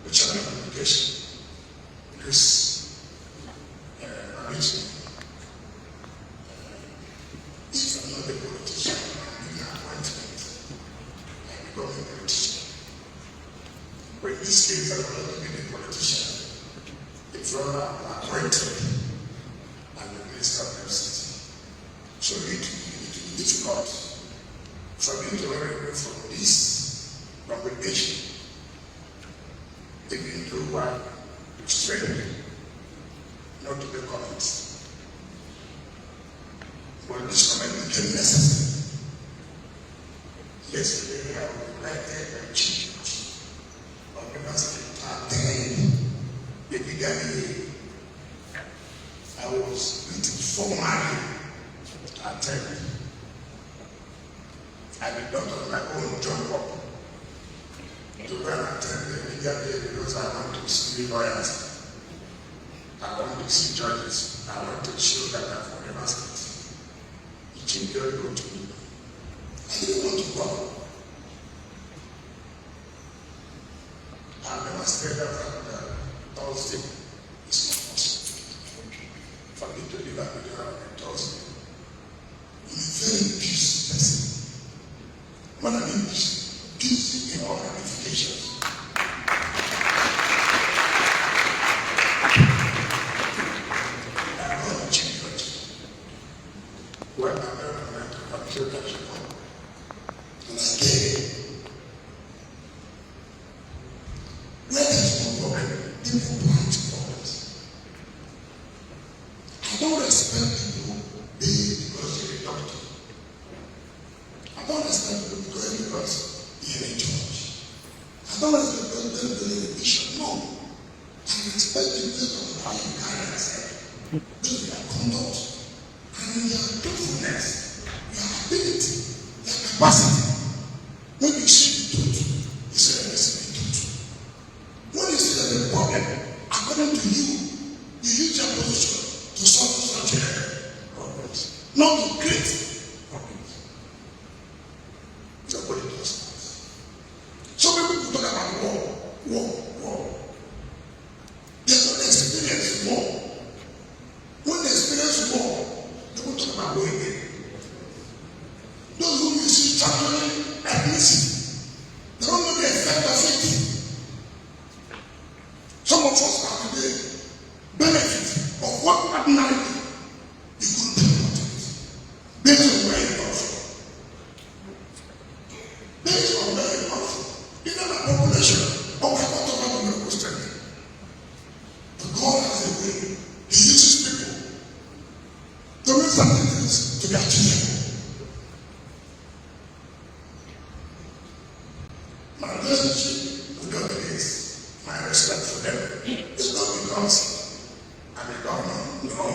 the channel of communication, this arrangement. If I'm not a politician, I'm an appointment, I become a politician. But in this case, I'm not being a politician. It's rather appointed and the Minister of FCT. So it will be difficult for me to run away from this congregation. Even though I'm straight, not to the comments. But this comment became necessary. Yesterday, I was elected a chief of the University at 10. The beginning, I was waiting formally to attend. I did not on my own jump up to go and attend the beginning because I want to see lawyers. I want to see judges. I want to show that I'm from the basket. It came very good to me. I didn't want to go. I never stayed there for Thursday. It's not possible for me to live up with her on Thursday. I'm a very peace person. When I mean peace in all ramifications. I'm not a champion. Well, I'm not a champion. And I get it. Where there's no problem, people plant problems. I don't respect people because you're a doctor. I don't respect people because you're a judge. I don't respect people because you're a bishop. No. I respect you based on how you carry yourself, based on your conduct, and your truthfulness, your ability, your capacity. When you see the truth, you say, listen, the truth. When you see that the problem, according to you, you use your position to solve such a problem, not to create problems. Nobody does that. So many people talk about war. There's no experience in war. When they experience war, they will talk about war again. Those who you see championing ethnicity, they don't know the effect of it. Some of us are today benefit of what ordinarily you couldn't tell about it. Based on where you come from. Based on where you come from. Even the population of our about medical strength. But God has a way. He uses people to make certain things to be achievable. My relationship with God is my respect for them. It's not because I'm a governor, no.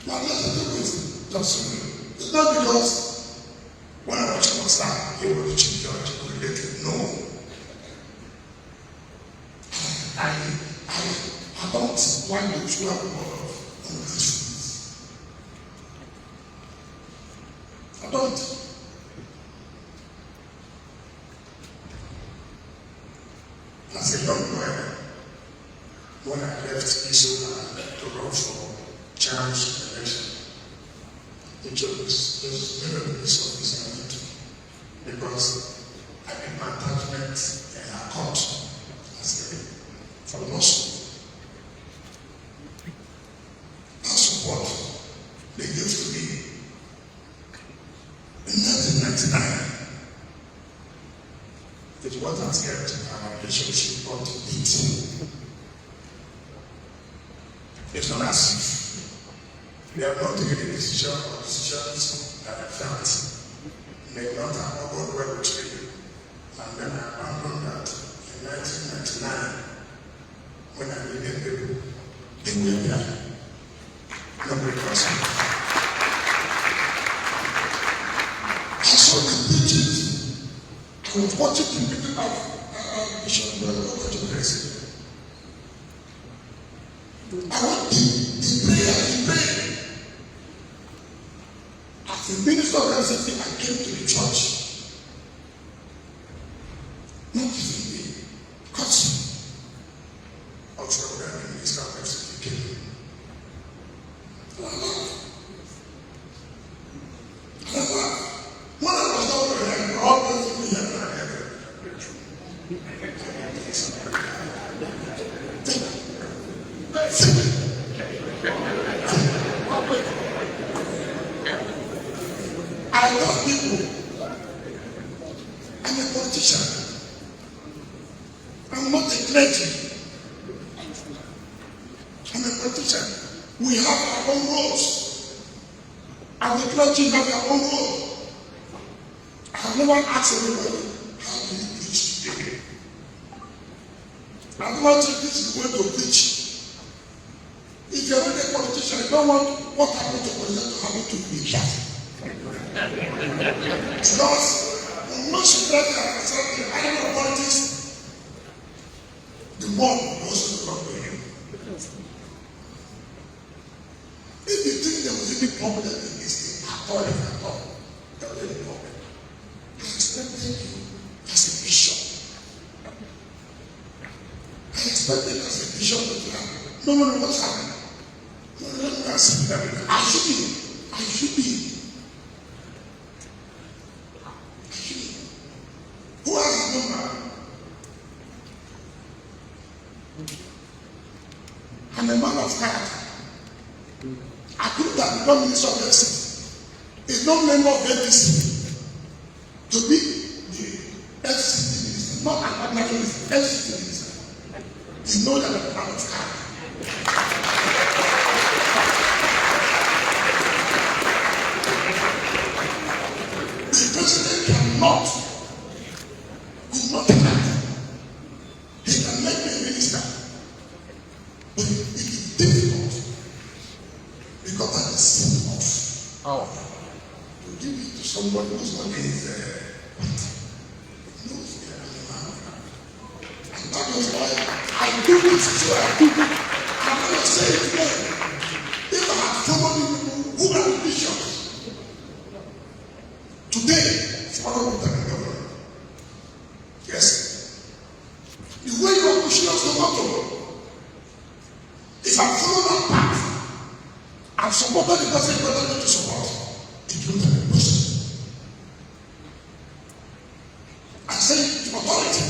My relationship with Johnson, it's not because when I watch him start, he was the chief judge, related, no. I don't want the true of ungratefulness. I don't. As a young lawyer, when I left Ijaw to run for Chancellor election, it was very office because I did my attachment in our court for law school. That support they gave to me in 1999. It wasn't kept our relationship up to 18. It's not as if we have not taken a decision or decisions that I felt may not have gone well with me. And then I abandoned that in 1999 when I needed people. They were there. Nobody was me. I saw the pictures. I was watching the people of Bishop President. I want the prayer. As a minister of FCT, I came to the church. Not to the because from the Minister of FCT came. And I laughed. When I was over there, I always knew that I had it. I love people. I'm a politician. I'm not a clergy. I'm a politician. We have our own roles. And the clergy have their own role. I have never asked anybody, how do you preach today? I don't want to this is the way to preach. If you're not a politician, you don't want what happened to president to happen to you. Because when she tried to understand the higher politics, the more also come to him. If you think there was any problem in this thing, at all, there was any problem. I expected you as a bishop. I expected as a bishop to have no, what's happening? No, I should be. Who has a number? I'm a man of character. I could have become Minister of FCT. It's not member of FCT to be the FCT Minister, not an ordinary Minister, FCT Minister. You know that I'm a man of character. The president cannot. He can make me a minister, but it is difficult because that is sin off. To give it to somebody who's not knows the animal. And that was why I do it so I do it. I'm going to say it again. If I had somebody who are bishops today, follow with the government. Yes. The way you are pushing us to motto. If I follow that path and support the person you wanted to support, it will not be possible. I say to authority,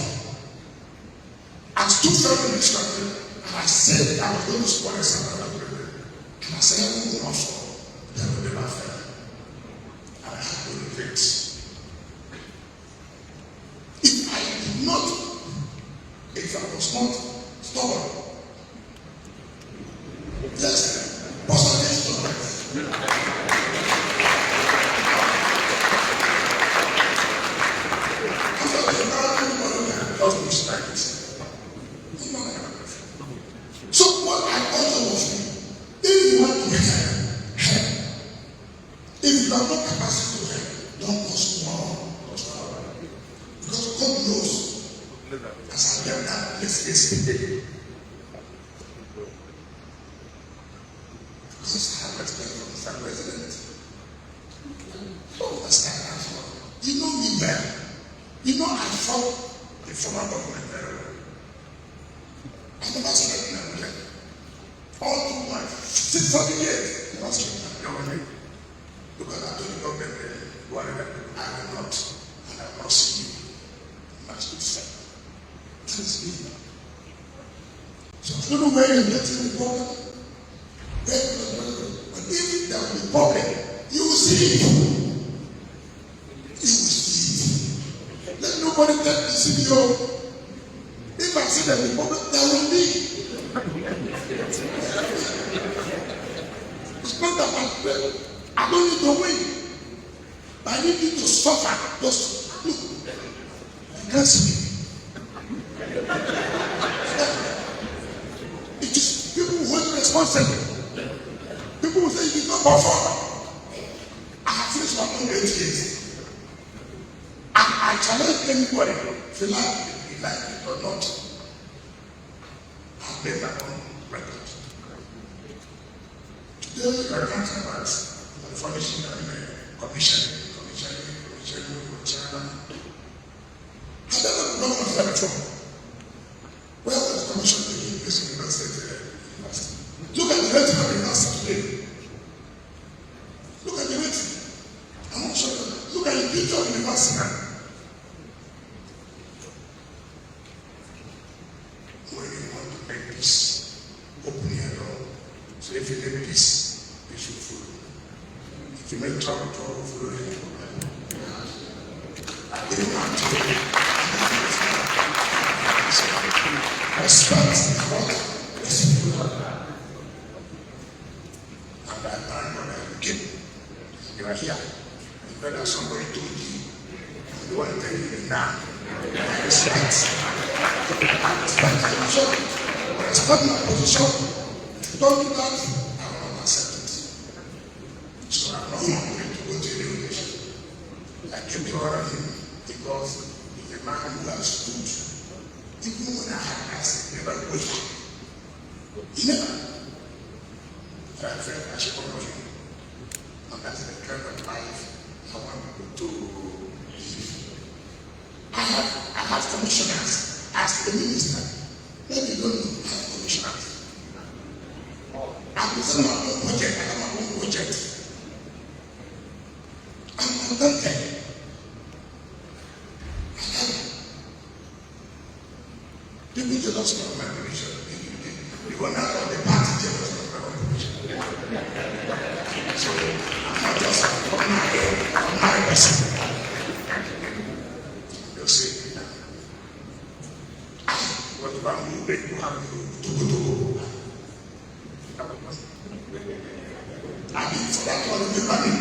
I stood firm in this country and I said I was going to support a South African. And I said I will not support. That will be my fair. And I have to reflect. If I did not, if I was not stubborn, yes, positive stubborn. After the American just respect. So what I also was, if you want to help, if you have no capacity to help, don't cause more. Because God knows. As I get that, let's face because I have respect for Mr. President. Oh, that's kind of fun. You know me well. You know I fought the former government very well. I never slept in a way. All through my 40 years, I never slept in a way. Because I told the government, whatever, I will not, and I will not see you. I must be fair. So I don't know where you're getting the problem. But if there will be problem, you will see it. You will see it. Let nobody take the CEO. If I see there will be problem, there will be. It's not that I don't need to win. I need you to suffer. Just look. You can't see me. It is people who are responsible. People who say you did not perform. I have finished my own 8 years. And I challenge anybody, if you like it or not. I've made my own record. Today we are talking about information and commissioning. I never know of that at all. Where was the commission taking place in the respect is what is good. And I thank God that you came. You are here. It's better somebody told you. You want to tell you now. I respect. I respect my position. I respect my position. Don't do that. I will not accept it. So I'm not going to go to the relation. I came to honor him because he's a man who has stood. Even when I had asked, never quit. He never. So I felt I should honor him. And that's the kind of life I want to live. I have commissioners as the minister. Maybe you don't know I have commissioners. I'm using my own project. I have my own project. I'm contented. People jealous of my position. You will not have the party jealous of my position. So I'm not just a my person. You'll see. What about you? You have to go. I mean, for that one, you money.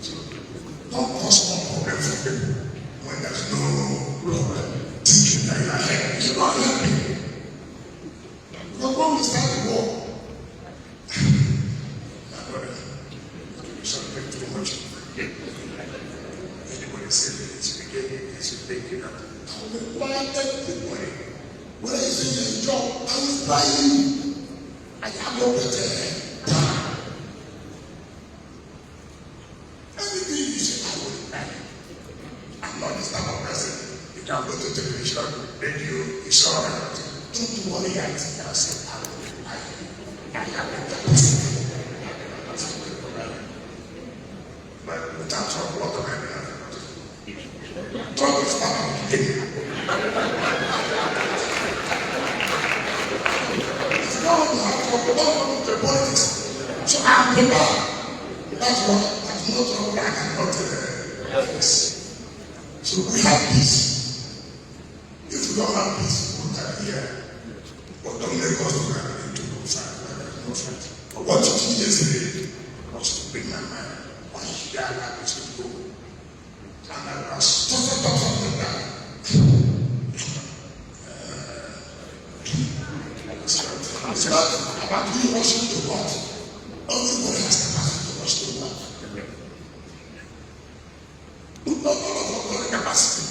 So don't cause more problem for people. When there's no teaching that you are here, it's not helping. Because when we start the war, my brother, you celebrate too much. Anybody say that it's beginning, it's thinking that I will buy everybody. When I say your job, I will buy you. I have no better. Everything you say, I will buy. I'm not this type of person. You can't go to television, radio, it's all right. Don't worry, I say, I have a capacity. But without talk, what do I have? Talk is part of the game. It's not what you have to talk about the politics. So I'm prepared. That's what I'm not talking about. I cannot yes. So we have peace. If we don't have peace, we can hear. But don't make us to have into no fight. But what you did yesterday was to bring my mind. Why should I allow this to go? And I was something that. It's not about you rushing to God. Everybody has capacity to rush to God. Not all of us have capacity.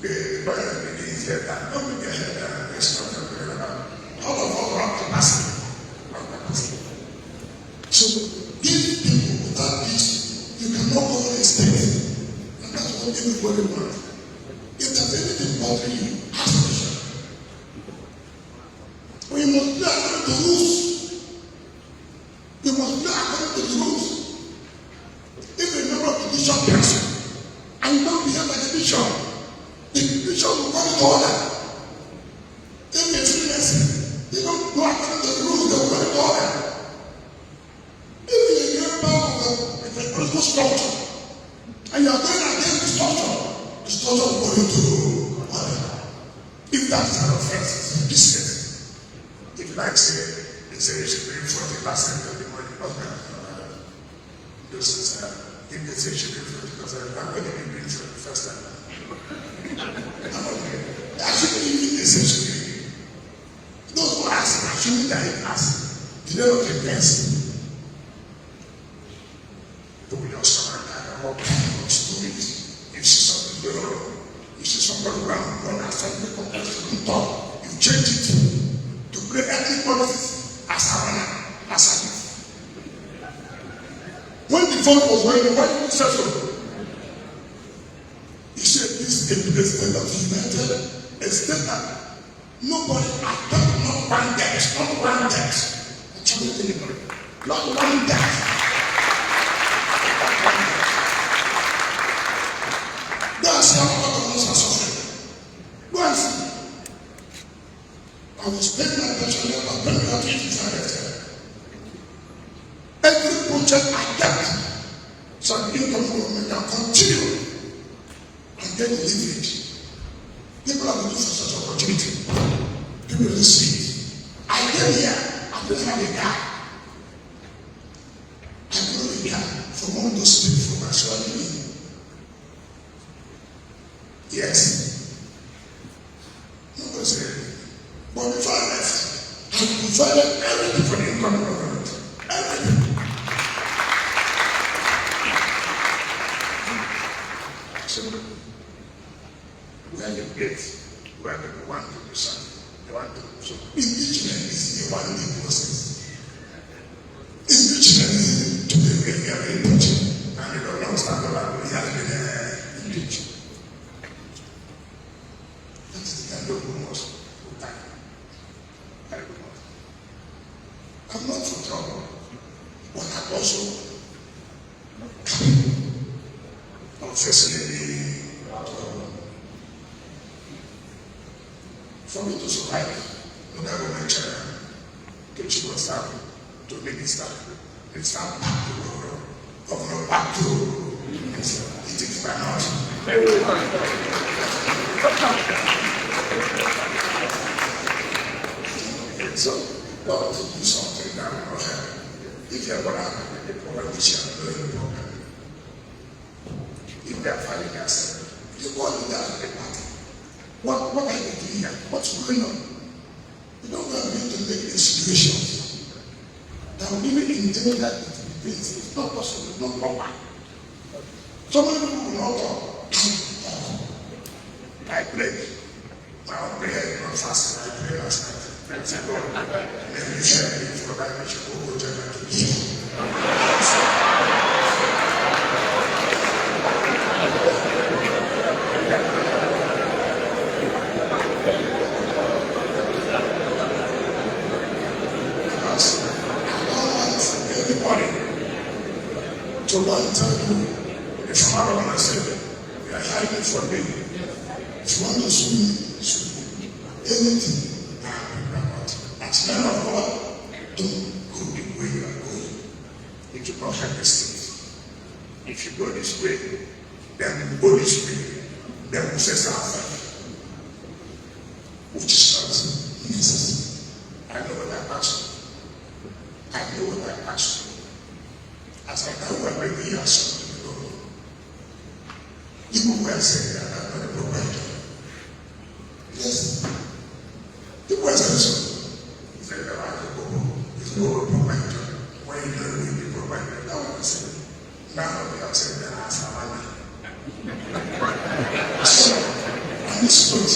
The brother begins here that don't be ahead. It's not all of us have capacity. So give people without peace, you cannot go on a state. And that's what everybody wants. If there's anything bothering you, ask permission. We must play according to the rules. We must play according to the rules. If a member of the bishop person and you don't behave like the bishop will come to order. If a freemason, they don't go according to the rules, they will come to order. If you're a member of a political structure and you are going against the structure will go into order. If that is an offense, it's a business. If like say, they say you should bring 40% of the money, this is if they say you should bring 40%, I'm going to be bringing for the first time. Actually, if they say you should bring, those who ask, actually, that he asked, did they not take place? They will just surrender all kinds of stories. You see something going on, you see somebody around, when I start to come to talk, you change it. To create ethnic policies as a runner, as a youth. When the vote was going, why did you say so? He said, this is the president of the United States that nobody, I don't know one debt, not one debt. I'm telling anybody, not one debt. That's how all of us are suffering. Go and see. I was paying my attention there, but when we have to every project I get, so the income government can continue. And get the leverage. People are looking for such opportunity. People will see it. I came here, I didn't have a car. I borrowed a car from one of those people from Australia. Yes. Nobody said anything. But before I left, I provided everything for the incoming government. Everything. So, we are the great. We are the one to do something. The one to do so. Impeachment is the one in the process. Impeachment is to be regularly impeached. And you don't understand about it. He has been impeached. That is the kind of rumors who die. I'm not for trouble, but I'm also confessing for me to survive, no matter my child, to chief of staff, to minister, and staff to governor, back to it is my house. So, God to do something that will not help. If you are going to have a problem which you are doing the problem, if they are fighting us, you go in there at the party. What are you doing here? What's going on? You don't want me to make insinuations that will even intimidate the debate. It's not possible, it's not proper. So many people will not talk. I pray. My own prayer is not fast. I pray last night. And say, Lord, let me share it for that which you will go to you. To go and tell you, if I'm not going to say that, we are hiding from me. If you want to swim, anything. As men of God, don't go the way you are going. It will not help the state. If you go this way, then you go this way, then we say something. Which is not necessary. I know what I asked. I know what I asked. As I know what I really asked to go. People were saying that I'm not a provider. Yes. People were saying so. Say that I'm a provider. When you don't really be provider, that was it. Now they are saying that I'm Savannah. So, on this point,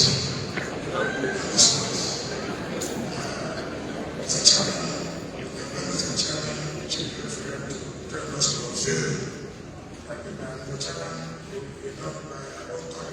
it's a challenge. It's a challenge. Tell us to observe. Like the man, which I don't talk